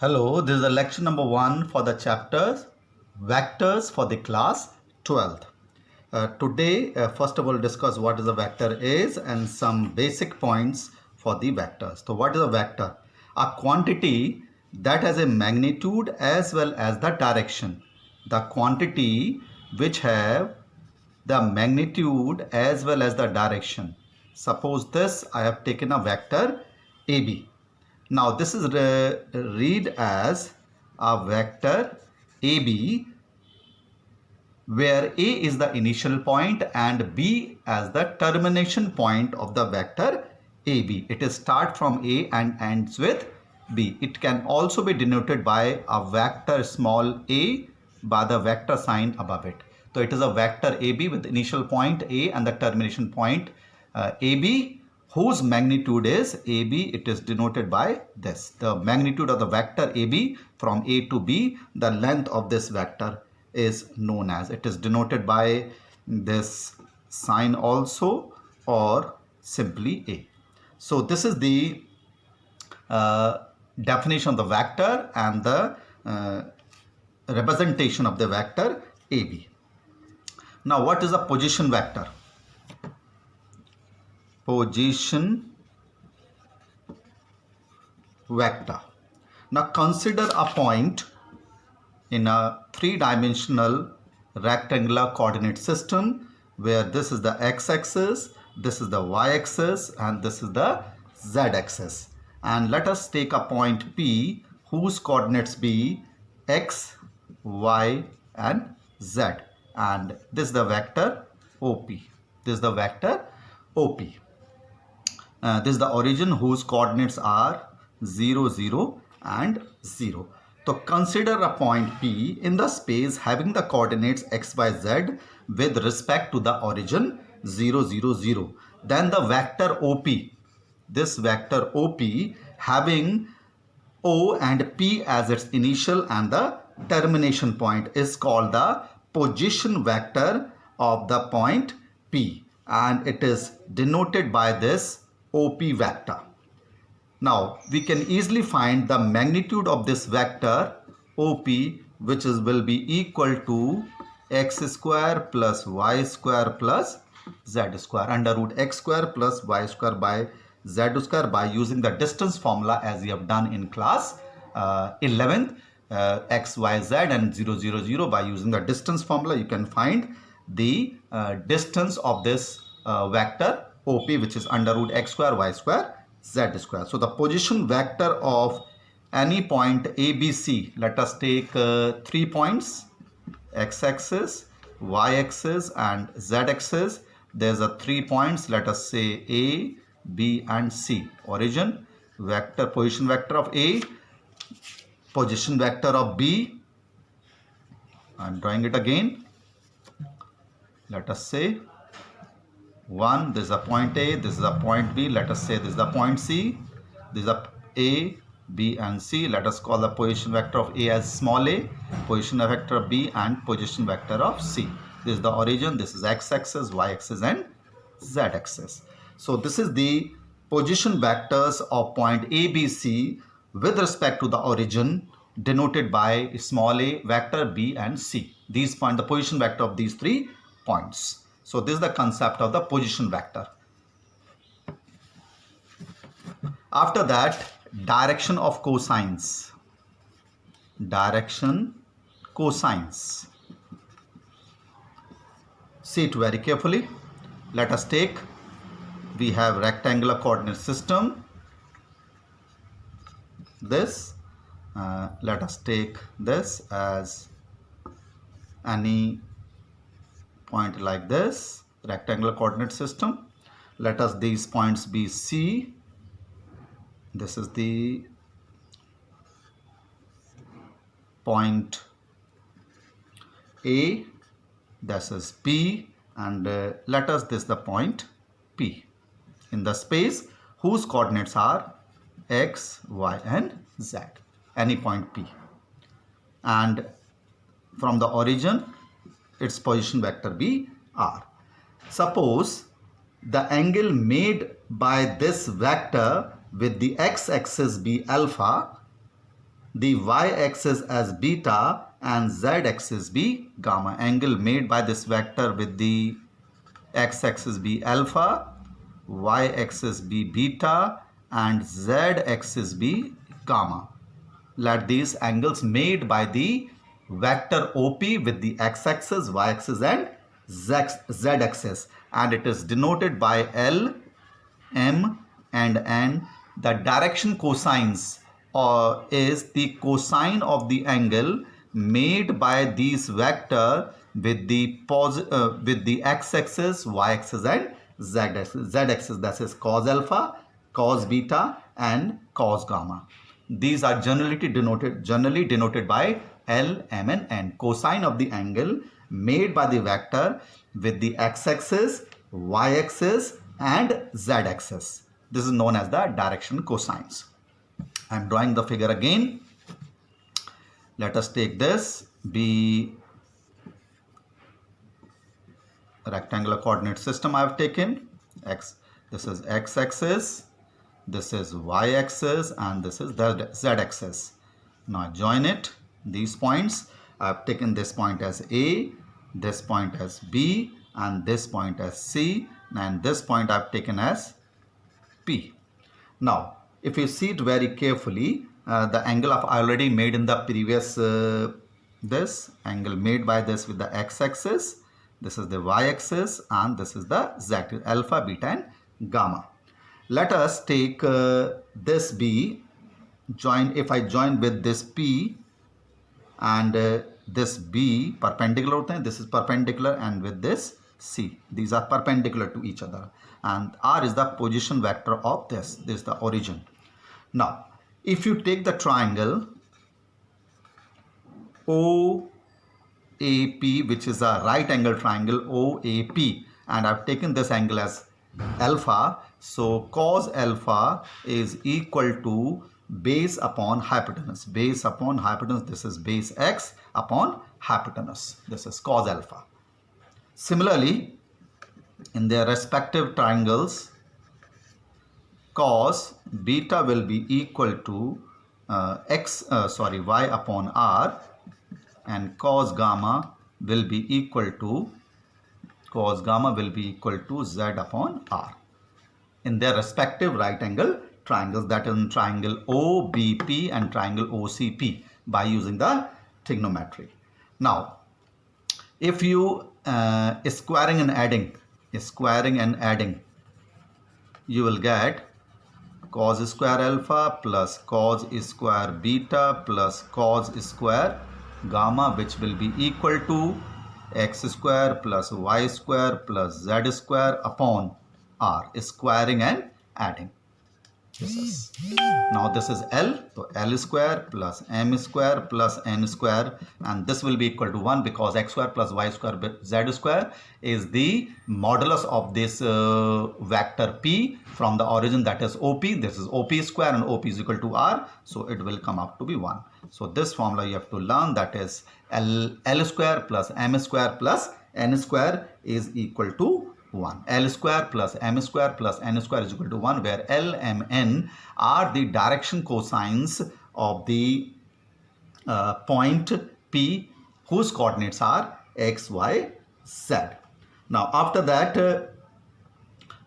Hello, this is the lecture number 1 for the chapters Vectors for the class 12th. Today, first of all, discuss what is a vector is and some basic points for the vectors. So what is a vector? A quantity that has a magnitude as well as the direction. The quantity which have the magnitude as well as the direction. Suppose this I have taken a vector AB. Now this is read as a vector AB where A is the initial point and B as the termination point of the vector AB. It is start from A and ends with B. It can also be denoted by a vector small a by the vector sign above it. So it is a vector AB with initial point A and the termination point AB, whose magnitude is AB. It is denoted by this. The magnitude of the vector AB from A to B, the length of this vector is known as. It is denoted by this sign also or simply A. So this is the definition of the vector and the representation of the vector AB. Now what is a position vector? Position vector. Now consider a point in a three-dimensional rectangular coordinate system where this is the x-axis, this is the y-axis and this is the z-axis. And let us take a point P whose coordinates be x, y and z, and this is the vector OP. This is the vector OP. This is the origin whose coordinates are 0, 0 and 0. So consider a point P in the space having the coordinates x, y, z with respect to the origin 0, 0, 0. Then the vector OP, this vector OP having O and P as its initial and the termination point is called the position vector of the point P, and it is denoted by this OP vector. Now we can easily find the magnitude of this vector OP, which will be equal to x square plus y square plus z square, under root x square plus y square by z square, by using the distance formula as we have done in class 11th. X, y, z and 0, 0, 0. By using the distance formula you can find the distance of this vector OP, which is under root x square, y square, z square. So the position vector of any point ABC, let us take 3 points, x-axis, y-axis and z-axis. There's a 3 points, let us say A, B and C. Origin vector, position vector of A, position vector of B. I'm drawing it again. Let us say 1, this is a point A, this is a point B. Let us say this is the point C. This is a A, B and C. Let us call the position vector of A as small a, position vector of B and position vector of C. This is the origin, this is x-axis, y-axis and z-axis. So this is the position vectors of point ABC with respect to the origin, denoted by small a, vector B and C. These find the position vector of these 3 points. So this is the concept of the position vector. After that, direction of cosines. Direction cosines. See it very carefully. Let us take, we have rectangular coordinate system. This let us take this as any point like this, rectangular coordinate system. Let us these points be C. This is the point A, this is P, and let us this the point P in the space whose coordinates are x, y and z, any point P, and from the origin its position vector be R. Suppose the angle made by this vector with the x-axis be alpha the y-axis as beta and z-axis be gamma. Angle made by this vector with the x-axis be alpha, y-axis be beta, and z-axis be gamma. Let these angles made by the vector OP with the x-axis, y-axis and z-axis, and it is denoted by L, M and N. The direction cosines is the cosine of the angle made by these vector with the x-axis, y-axis and z-axis. Z-axis, that is cos alpha, cos beta and cos gamma. These are generally denoted by L, M and N. Cosine of the angle made by the vector with the x-axis, y-axis and z-axis. This is known as the direction cosines. I am drawing the figure again. Let us take this be rectangular coordinate system I have taken. This is x-axis, this is y-axis and this is the z-axis. Now join it, these points. I have taken this point as A, this point as B and this point as C, and this point I have taken as P. Now if you see it very carefully, the angle I already made in the previous this angle made by this with the x-axis, this is the y-axis and this is the z-axis, alpha, beta and gamma. Let us take this B, if I join with this P and this B perpendicular होते हैं, this is perpendicular, and with this C, these are perpendicular to each other, and R is the position vector of this is the origin. Now if you take the triangle OAP, which is a right angle triangle OAP, and I've taken this angle as alpha, so cos alpha is equal to base upon hypotenuse. Base upon hypotenuse, this is base x upon hypotenuse. This is cos alpha. Similarly, in their respective triangles, cos beta will be equal to y upon r, and cos gamma will be equal to z upon r in their respective right angle triangles, that is in triangle OBP and triangle OCP, by using the trigonometry. Now if you squaring and adding, you will get cos square alpha plus cos square beta plus cos square gamma, which will be equal to x square plus y square plus z square upon r, squaring and adding. Now this is L, so L square plus m square plus n square, and this will be equal to 1 because x square plus y square z square is the modulus of this vector P from the origin, that is OP. This is OP square and OP is equal to R, so it will come up to be 1. So this formula you have to learn, that is L square plus m square plus n square is equal to 1. L square plus m square plus n square is equal to 1, where L, M, N are the direction cosines of the point P whose coordinates are x, y, z. Now after that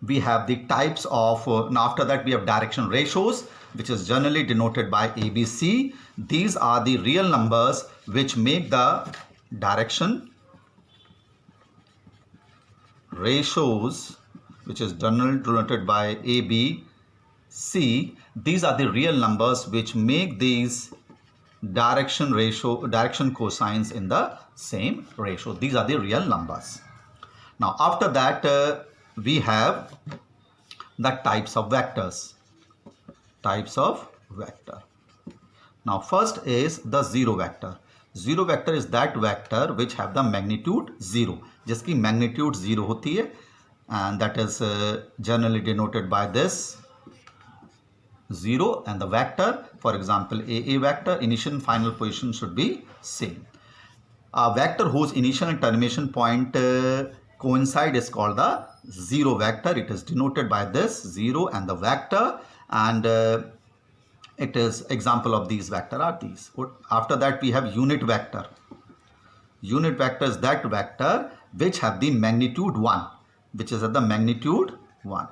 we have the types of, now after that we have direction ratios, which is generally denoted by ABC. These are the real numbers which make the direction ratios, which is generally denoted by ABC. These are the real numbers which make these direction cosines in the same ratio. These are the real numbers. Now after that we have the types of vectors. Now first is the zero vector. Zero vector is that vector which have the magnitude 0, जिसकी magnitude 0 होती है, and that is generally denoted by this 0, and the vector, for example AA vector, initial and final position should be same. A vector whose initial and termination point coincide is called the zero vector. It is denoted by this 0 and the vector, and It is example of these vector are these. After that we have unit vector. Unit vector is that vector which have the magnitude 1, which is at the magnitude 1.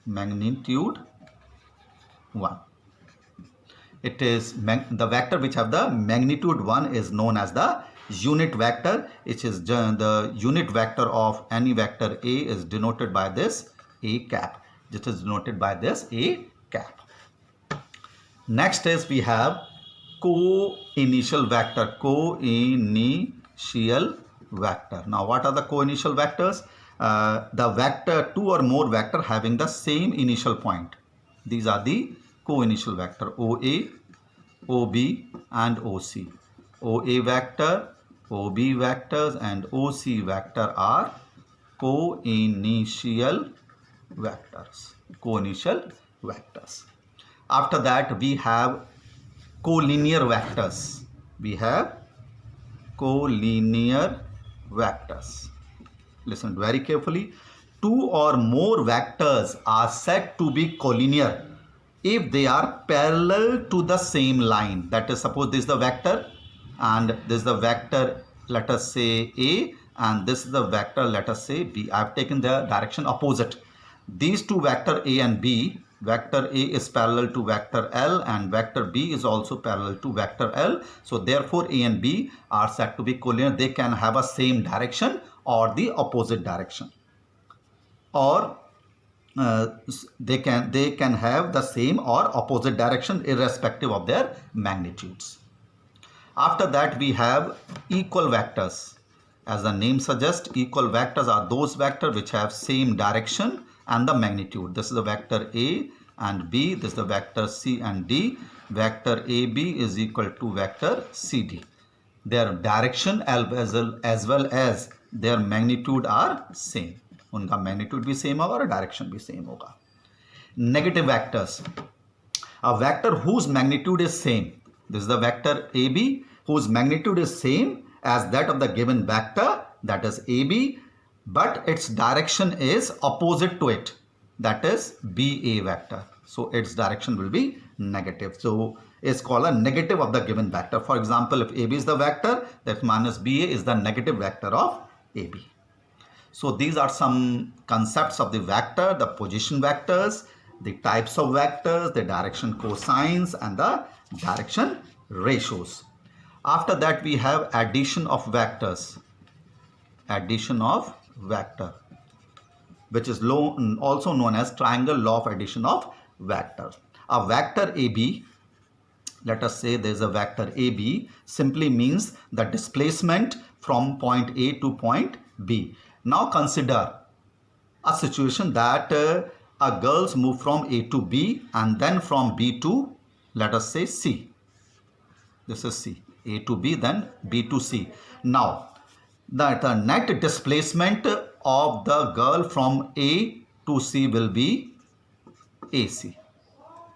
Magnitude 1. It is the vector which have the magnitude 1 is known as the unit vector. It is the unit vector of any vector A is denoted by this A cap. This is denoted by this A cap. Next is we have co-initial vector. Co-initial vector. Now what are the co-initial vectors? The vector, two or more vector having the same initial point. These are the co-initial vector OA, OB and OC. OA vector, OB vectors and OC vector are co-initial vectors. Co-initial vectors. After that we have collinear vectors. We have collinear vectors. Listen very carefully. Two or more vectors are said to be collinear if they are parallel to the same line. That is, suppose this is the vector and this is the vector, let us say A, and this is the vector, let us say B. I have taken the direction opposite. These two vector A and B, vector A is parallel to vector L and vector B is also parallel to vector L. So therefore A and B are said to be collinear. They can have a same direction or the opposite direction, or they can have the same or opposite direction irrespective of their magnitudes. After that we have equal vectors. As the name suggests, equal vectors are those vectors which have same direction and the magnitude. This is the vector A and B. This is the vector C and D. Vector AB is equal to vector CD. Their direction as well as their magnitude are same. उनका magnitude भी same होगा और direction भी same होगा. Negative vectors. A vector whose magnitude is same. This is the vector AB whose magnitude is same as that of the given vector, that is AB, but its direction is opposite to it, that is BA vector. So its direction will be negative. So it's called a negative of the given vector. For example, if AB is the vector, that minus BA is the negative vector of AB. So these are some concepts of the vector, the position vectors, the types of vectors, the direction cosines and the direction ratios. After that we have addition of vectors. Addition of vector, which is also known as triangle law of addition of vectors. A vector AB, let us say there is a vector AB, simply means the displacement from point A to point B. Now consider a situation that a girls move from A to B and then from B to, let us say, C. This is C. A to B, then B to C. Now the net displacement of the girl from A to C will be AC.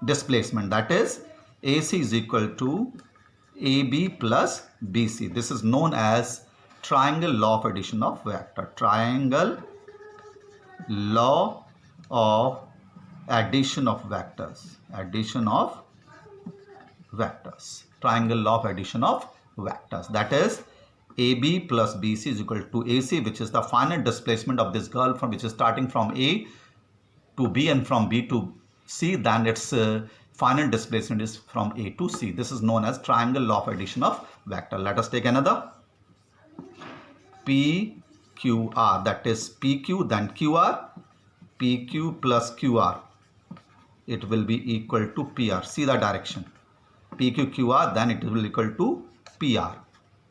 Displacement, that is AC is equal to AB plus BC. This is known as triangle law of addition of vector. Triangle law of addition of vectors. Addition of vectors. Triangle law of addition of vectors. That is AB plus BC is equal to AC, which is the final displacement of this girl from which is starting from A to B and from B to C. Then its final displacement is from A to C. This is known as triangle law of addition of vector. Let us take another. PQR, that is PQ then QR. PQ plus QR, it will be equal to PR. See the direction. PQ QR, then it will equal to PR.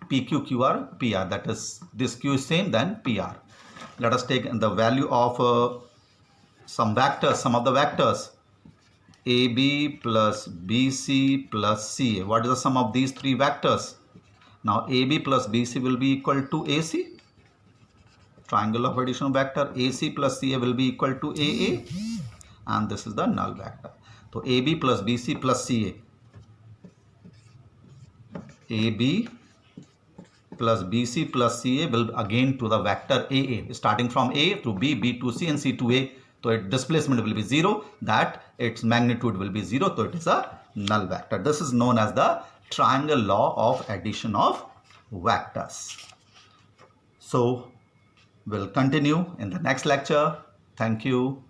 PQ QR PR, that is this Q is same, then PR. Let us take the value of some vectors, some of the vectors. AB plus BC plus CA. What is the sum of these three vectors? Now AB plus BC will be equal to AC. Triangle of addition vector. AC plus CA will be equal to AA. And this is the null vector. So AB plus BC plus CA. AB plus BC plus CA will again to the vector AA, starting from A to B, B to C and C to A. So its displacement will be 0, that its magnitude will be 0, so it is a null vector. This is known as the triangle law of addition of vectors. So we'll continue in the next lecture. Thank you.